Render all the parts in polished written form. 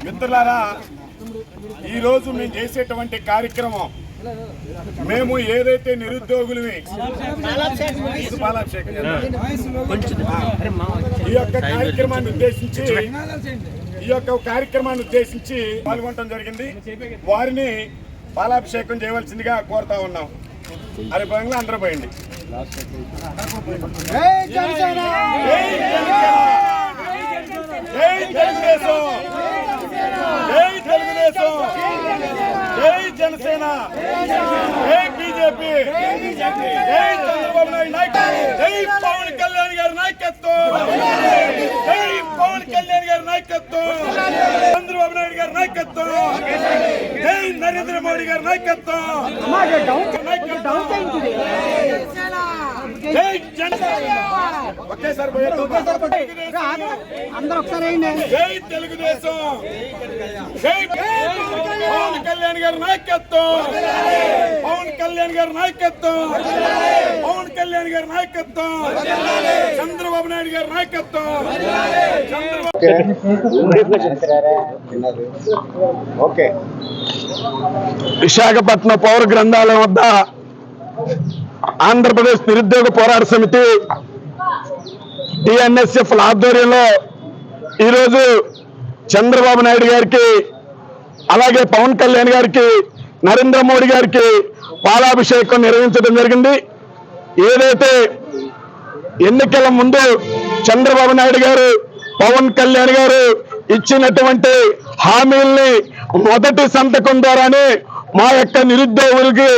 మిత్రులారా, ఈ రోజు మేము చేసేటువంటి కార్యక్రమం, మేము ఏదైతే నిరుద్యోగులవి ఈ యొక్క కార్యక్రమాన్ని ఉద్దేశించి పాల్గొనడం జరిగింది. వారిని పాలాభిషేకం చేయవలసిందిగా కోరుతా ఉన్నాం. అరే పరంగా అందరూ పోయండి. జై తెలుగుదేశం, జై తెలుగుదేశం, జై జనసేన, జై బీజేపీ, జై చంద్రబాబు నాయుడు నాయకత్వం, జై పవన్ కళ్యాణ్ గారి నాయకత్వం, జై పవన్ కళ్యాణ్ గారి నాయకత్వం, చంద్రబాబు నాయుడు గారి నాయకత్వం, జై నరేంద్ర మోడీ గారి నాయకత్వం, జై జనసేన. ఒకేసారి అందరూ ఒకసారి జై తెలుగుదేశం, జై పవన్ కళ్యాణ్ గారి నాయకత్వం, పవన్ కళ్యాణ్ గారి నాయకత్వం, పవన్ కళ్యాణ్ గారి నాయకత్వం, చంద్రబాబు నాయుడు గారి నాయకత్వం. విశాఖపట్నం పౌర గ్రంథాలయం వద్ద ఆంధ్రప్రదేశ్ నిరుద్యోగ పోరాట సమితి టిఎన్ఎస్ఎఫ్ ఆధ్వర్యంలో ఈరోజు చంద్రబాబు నాయుడు గారికి, అలాగే పవన్ కళ్యాణ్ గారికి, నరేంద్ర మోడీ గారికి పాలాభిషేకం నిర్వహించడం జరిగింది. ఏదైతే ఎన్నికల ముందు చంద్రబాబు నాయుడు గారు, పవన్ కళ్యాణ్ గారు ఇచ్చినటువంటి హామీల్ని మొదటి సంతకం ద్వారానే మా యొక్క నిరుద్యోగులకి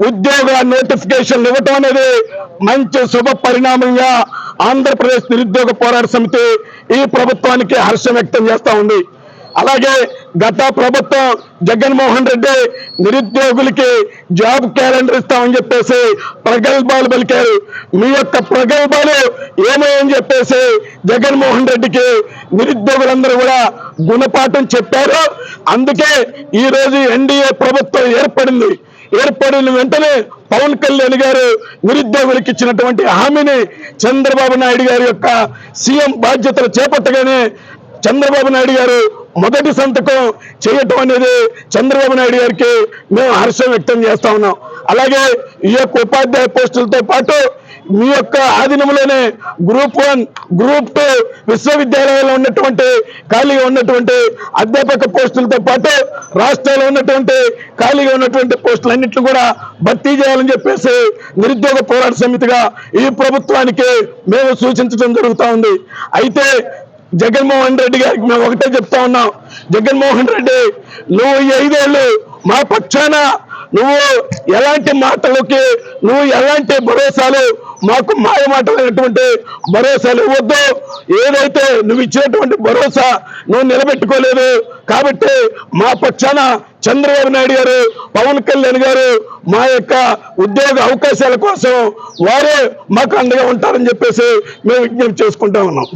ఉద్యోగ నోటిఫికేషన్ ఇవ్వటం అనేది మంచి శుభ పరిణామంగా ఆంధ్రప్రదేశ్ నిరుద్యోగ పోరాట సమితి ఈ ప్రభుత్వానికి హర్షం వ్యక్తం చేస్తా ఉంది. అలాగే గత ప్రభుత్వం జగన్మోహన్ రెడ్డి నిరుద్యోగులకి జాబ్ క్యాలెండర్ ఇస్తామని చెప్పేసి ప్రగల్భాలు పలికారు. మీ యొక్క ప్రగల్భాలు ఏమని చెప్పేసి జగన్మోహన్ రెడ్డికి నిరుద్యోగులందరూ కూడా గుణపాఠం చెప్పారు. అందుకే ఈ రోజు ఎన్డీఏ ప్రభుత్వం ఏర్పడిన వెంటనే పవన్ కళ్యాణ్ గారు నిరుద్యోగులకు ఇచ్చినటువంటి హామీని చంద్రబాబు నాయుడు గారి యొక్క సీఎం బాధ్యతలు చేపట్టగానే చంద్రబాబు నాయుడు గారు మొదటి సంతకం చేయటం అనేది చంద్రబాబు నాయుడు గారికి మేము హర్షం వ్యక్తం చేస్తా ఉన్నాం. అలాగే ఈ యొక్క ఉపాధ్యాయ పోస్టులతో పాటు మీ యొక్క ఆధీనంలోనే గ్రూప్ 1, గ్రూప్ 2 విశ్వవిద్యాలయాల్లో ఉన్నటువంటి ఖాళీగా ఉన్నటువంటి అధ్యాపక పోస్టులతో పాటు రాష్ట్రాల్లో ఉన్నటువంటి ఖాళీగా ఉన్నటువంటి పోస్టులన్నింటినీ కూడా భర్తీ చేయాలని చెప్పేసి నిరుద్యోగ పోరాట సమితిగా ఈ ప్రభుత్వానికి మేము సూచించడం జరుగుతూ ఉంది. అయితే జగన్మోహన్ రెడ్డి గారికి మేము ఒకటే చెప్తా ఉన్నాం. జగన్మోహన్ రెడ్డి, నువ్వు 5 ఏళ్ళు మా పక్షాన నువ్వు ఎలాంటి మాటలకి, నువ్వు ఎలాంటి భరోసాలు, మాకు మాయ మాటలైనటువంటి భరోసాలు ఇవ్వద్దు. ఏదైతే నువ్వు ఇచ్చినటువంటి భరోసా నువ్వు నిలబెట్టుకోలేదు కాబట్టి మా పక్షాన చంద్రబాబు నాయుడు గారు, పవన్ కళ్యాణ్ గారు మా యొక్క ఉద్యోగ అవకాశాల కోసం వారే మాకు అండగా ఉంటారని చెప్పేసి మేము విజ్ఞప్తి చేసుకుంటా ఉన్నాం.